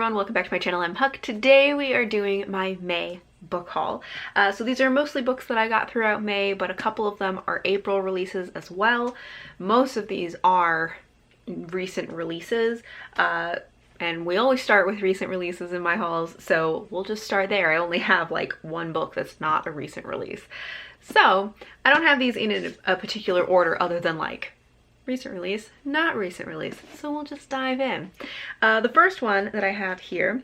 everyone, welcome back to my channel. I'm Huck. Today we are doing my May book haul. So these are mostly books that I got throughout May, but a couple of them are April releases as well. Most of these are recent releases, and we always start with recent releases in my hauls, so we'll just start there. I only have like one book that's not a recent release. So I don't have these in a particular order other than like recent release, not recent release, so we'll just dive in. The first one that I have here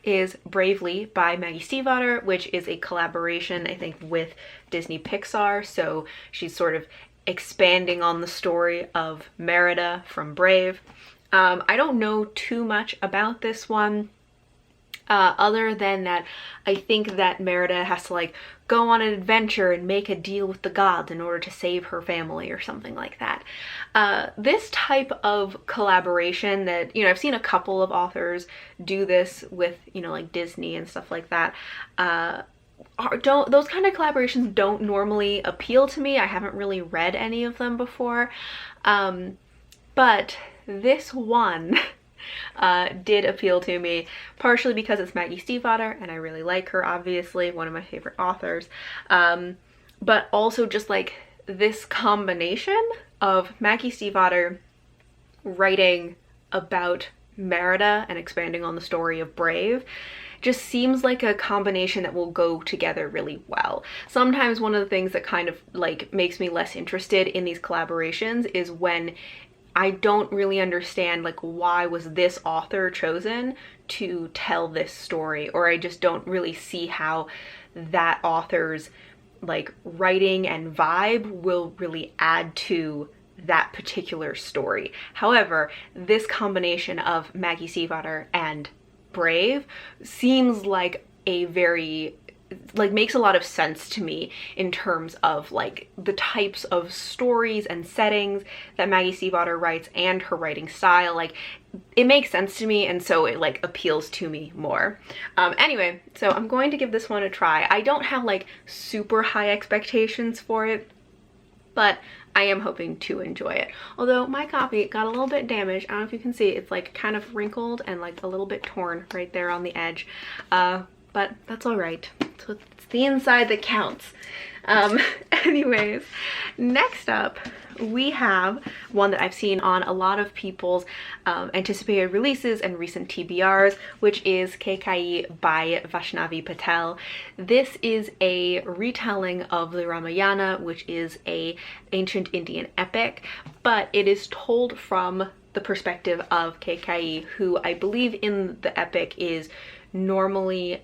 is Bravely by Maggie Stiefvater, which is a collaboration, I think, with Disney Pixar, so she's sort of expanding on the story of Merida from Brave. I don't know too much about this one, other than that I think that Merida has to like go on an adventure and make a deal with the gods in order to save her family or something like that. This type of collaboration that, you know, I've seen a couple of authors do this with, you know, like Disney and stuff like that. Those kind of collaborations don't normally appeal to me. I haven't really read any of them before. But this one did appeal to me, partially because it's Maggie Stiefvater and I really like her, obviously, one of my favorite authors, but also just like this combination of Maggie Stiefvater writing about Merida and expanding on the story of Brave just seems like a combination that will go together really well. Sometimes one of the things that kind of like makes me less interested in these collaborations is when I don't really understand like why was this author chosen to tell this story, or I just don't really see how that author's like writing and vibe will really add to that particular story. However, this combination of Maggie Stiefvater and Brave seems like a very makes a lot of sense to me in terms of like the types of stories and settings that Maggie Stiefvater writes and her writing style. Like, it makes sense to me, and so it like appeals to me more. Anyway, so I'm going to give this one a try. I don't have like super high expectations for it, but I am hoping to enjoy it. Although my copy got a little bit damaged. I don't know if you can see, it's like kind of wrinkled and like a little bit torn right there on the edge. But that's all right. So it's the inside that counts. Anyways, next up we have one that I've seen on a lot of people's anticipated releases and recent TBRs, which is Kaikeyi by Vaishnavi Patel. This is a retelling of the Ramayana, which is a ancient Indian epic, but it is told from the perspective of Kaikeyi, who I believe in the epic is normally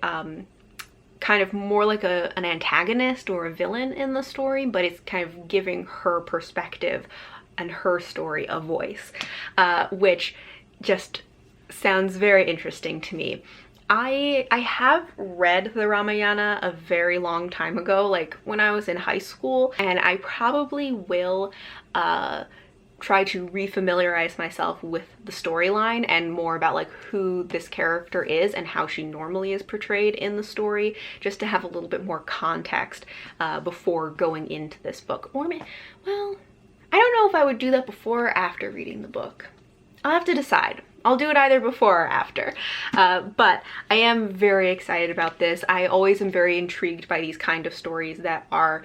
kind of more like an antagonist or a villain in the story, but it's kind of giving her perspective and her story a voice, which just sounds very interesting to me. I have read the Ramayana a very long time ago, like when I was in high school, and I probably will try to refamiliarize myself with the storyline and more about like who this character is and how she normally is portrayed in the story, just to have a little bit more context before going into this book. Or well, I don't know if I would do that before or after reading the book. I'll have to decide. I'll do it either before or after. But I am very excited about this. I always am very intrigued by these kind of stories that are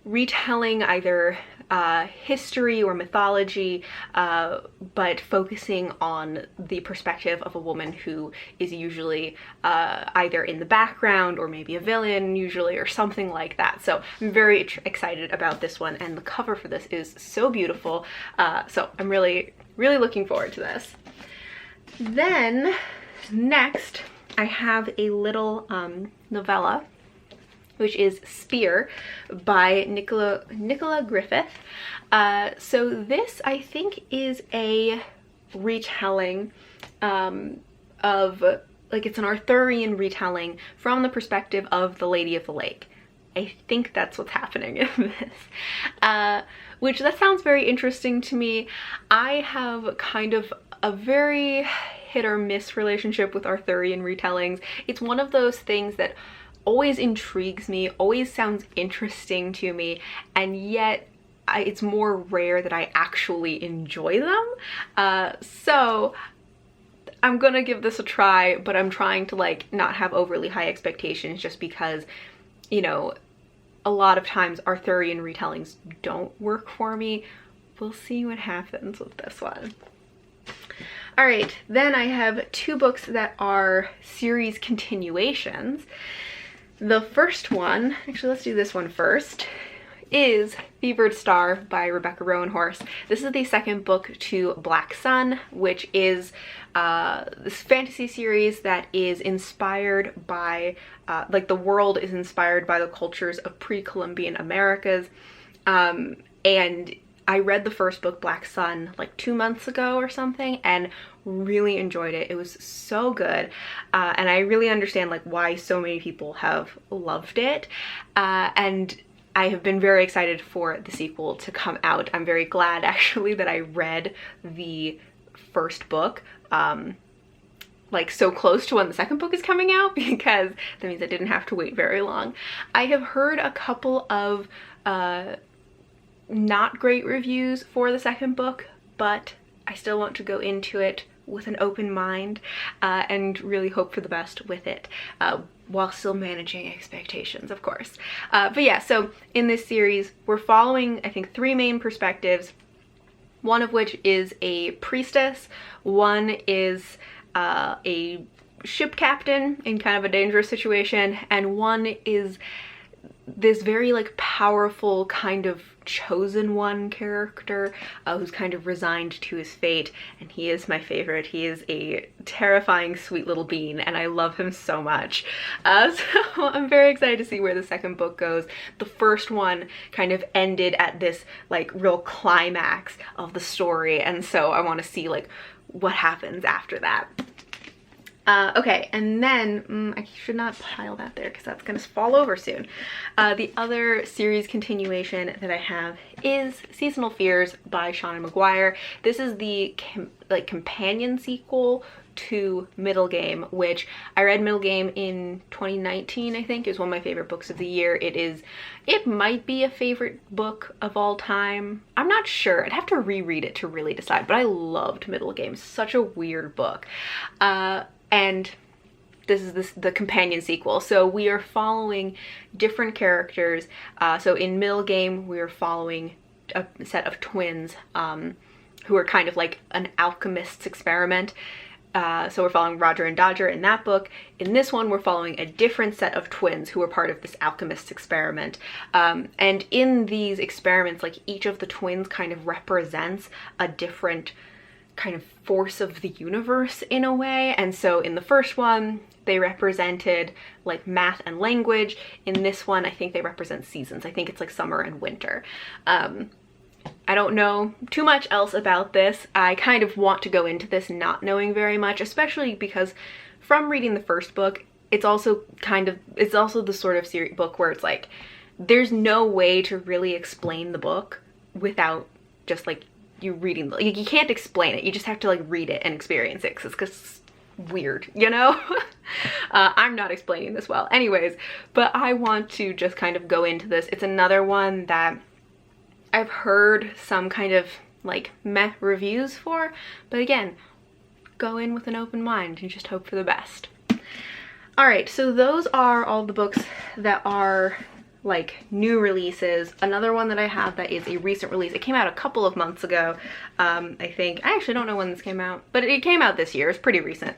retelling either history or mythology, but focusing on the perspective of a woman who is usually either in the background or maybe a villain usually, or something like that. So I'm very excited about this one, and the cover for this is so beautiful. So I'm really looking forward to this. Then next I have a little novella, which is Spear by Nicola Griffith. So this, I think, is a retelling of, like, it's an Arthurian retelling from the perspective of the Lady of the Lake. I think that's what's happening in this. Which, that sounds very interesting to me. I have kind of a very hit or miss relationship with Arthurian retellings. It's one of those things that always intrigues me, always sounds interesting to me, and yet it's more rare that I actually enjoy them. So I'm gonna give this a try, but I'm trying to like not have overly high expectations just because, you know, a lot of times Arthurian retellings don't work for me. We'll see what happens with this one. All right, then I have two books that are series continuations. The first one, actually let's do this one first, is Fevered Star by Rebecca Roanhorse. This is the second book to Black Sun, which is this fantasy series that is inspired by, like the world is inspired by the cultures of pre-Columbian Americas. And I read the first book, Black Sun, like 2 months ago or something, and really enjoyed it. It was so good. And I really understand like why so many people have loved it. And I have been very excited for the sequel to come out. I'm very glad actually that I read the first book like so close to when the second book is coming out, because that means I didn't have to wait very long. I have heard a couple of not great reviews for the second book, but I still want to go into it with an open mind and really hope for the best with it, while still managing expectations, of course. But yeah, so in this series, we're following, I think, 3 main perspectives, one of which is a priestess, one is a ship captain in kind of a dangerous situation, and one is this very like powerful kind of chosen one character who's kind of resigned to his fate, and he is my favorite. He is a terrifying sweet little bean and I love him so much. So I'm very excited to see where the second book goes. The first one kind of ended at this like real climax of the story, and so I want to see like what happens after that. Okay, and then, I should not pile that there because that's gonna fall over soon. The other series continuation that I have is Seasonal Fears by Shauna Maguire. This is the companion sequel to Middle Game, which I read Middle Game in 2019, I think. It was one of my favorite books of the year. It might be a favorite book of all time. I'm not sure. I'd have to reread it to really decide, but I loved Middle Game. Such a weird book. And this is the companion sequel. So we are following different characters. So in Middle Game, we are following a set of twins who are kind of like an alchemist's experiment. So we're following Roger and Dodger in that book. In this one, we're following a different set of twins who are part of this alchemist's experiment. And in these experiments, like each of the twins kind of represents a different kind of force of the universe in a way. And so in the first one, they represented like math and language. In this one, I think they represent seasons. I think it's like summer and winter. I don't know too much else about this. I kind of want to go into this not knowing very much, especially because from reading the first book, it's also the sort of book where it's like, there's no way to really explain the book without just like you reading, like you can't explain it. You just have to like read it and experience it because it's weird, you know? I'm not explaining this well anyways, but I want to just kind of go into this. It's another one that I've heard some kind of like meh reviews for, but again, go in with an open mind and just hope for the best. All right, so those are all the books that are like new releases. Another one that I have that is a recent release, it came out a couple of months ago, I think. I actually don't know when this came out, but it came out this year. It's pretty recent,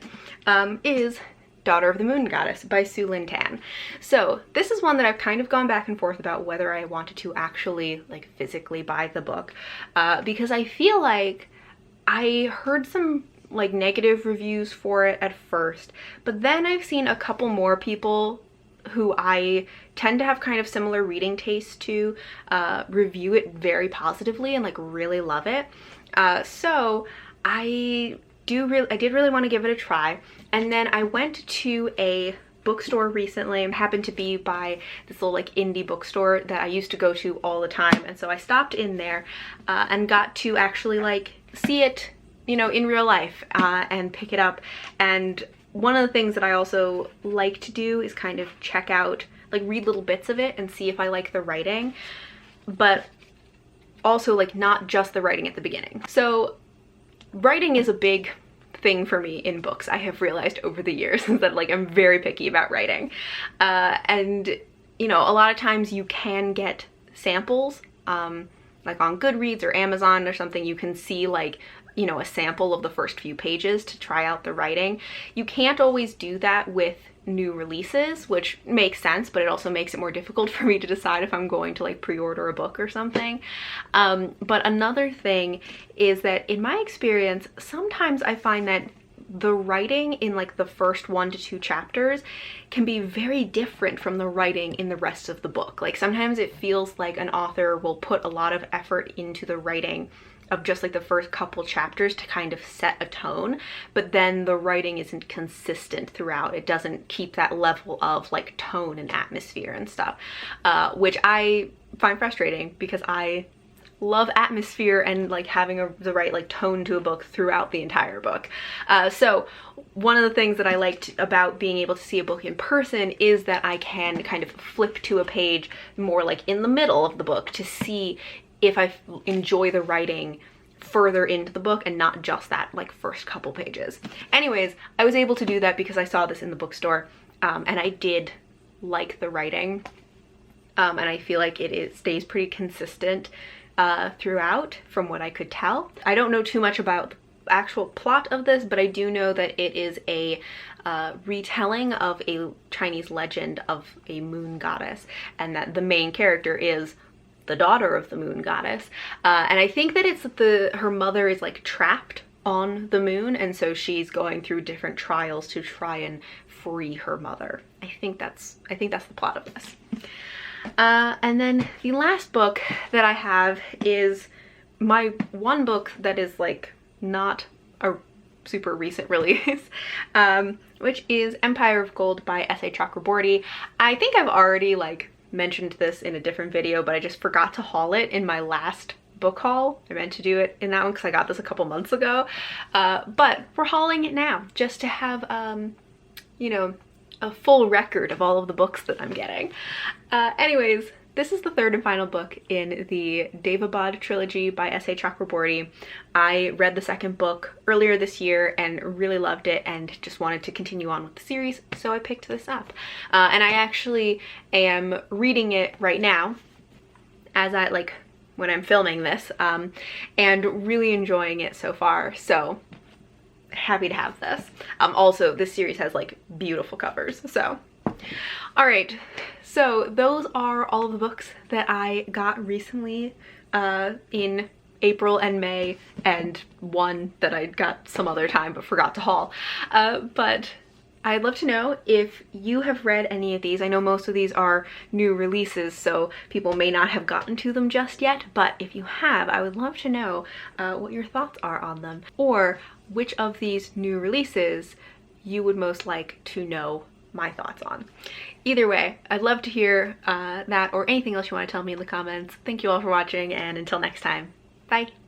is Daughter of the Moon Goddess by Sue Lynn Tan. So this is one that I've kind of gone back and forth about whether I wanted to actually like physically buy the book, because I feel like I heard some like negative reviews for it at first, but then I've seen a couple more people who I tend to have kind of similar reading tastes to review it very positively and like really love it. So I did really want to give it a try. And then I went to a bookstore recently. It happened to be by this little like indie bookstore that I used to go to all the time. And so I stopped in there and got to actually like see it, you know, in real life and pick it up. And one of the things that I also like to do is kind of check out, like read little bits of it and see if I like the writing, but also like not just the writing at the beginning. So writing is a big thing for me in books, I have realized over the years, is that like I'm very picky about writing. And you know, a lot of times you can get samples, like on Goodreads or Amazon or something, you can see like, you know, a sample of the first few pages to try out the writing. You can't always do that with new releases, which makes sense, but it also makes it more difficult for me to decide if I'm going to like pre-order a book or something. But another thing is that in my experience, sometimes I find that the writing in like the first 1 to 2 chapters can be very different from the writing in the rest of the book. Like sometimes it feels like an author will put a lot of effort into the writing of just like the first couple chapters to kind of set a tone, but then the writing isn't consistent throughout. It doesn't keep that level of like tone and atmosphere and stuff, which I find frustrating because I love atmosphere and like having the right like tone to a book throughout the entire book. So one of the things that I liked about being able to see a book in person is that I can kind of flip to a page more like in the middle of the book to see if I enjoy the writing further into the book and not just that like first couple pages. Anyways, I was able to do that because I saw this in the bookstore, and I did like the writing, and I feel like it stays pretty consistent throughout from what I could tell. I don't know too much about the actual plot of this, but I do know that it is a retelling of a Chinese legend of a moon goddess, and that the main character is the daughter of the moon goddess, and I think that it's her mother is like trapped on the moon, and so she's going through different trials to try and free her mother. I think that's the plot of this. And then the last book that I have is my one book that is like not a super recent release, which is Empire of Gold by S.A. Chakraborty. I think I've already like mentioned this in a different video, but I just forgot to haul it in my last book haul. I meant to do it in that one because I got this a couple months ago, but we're hauling it now just to have you know, a full record of all of the books that I'm getting. Anyways, this is the third and final book in the Devabad trilogy by S.A. Chakraborty. I read the second book earlier this year and really loved it and just wanted to continue on with the series, so I picked this up. And I actually am reading it right now as when I'm filming this, and really enjoying it so far, so happy to have this. Also, this series has like beautiful covers, so. All right, so those are all of the books that I got recently in April and May, and one that I got some other time but forgot to haul. But I'd love to know if you have read any of these. I know most of these are new releases, so people may not have gotten to them just yet, but if you have, I would love to know what your thoughts are on them, or which of these new releases you would most like to know my thoughts on. Either way, I'd love to hear that or anything else you want to tell me in the comments. Thank you all for watching, and until next time, bye!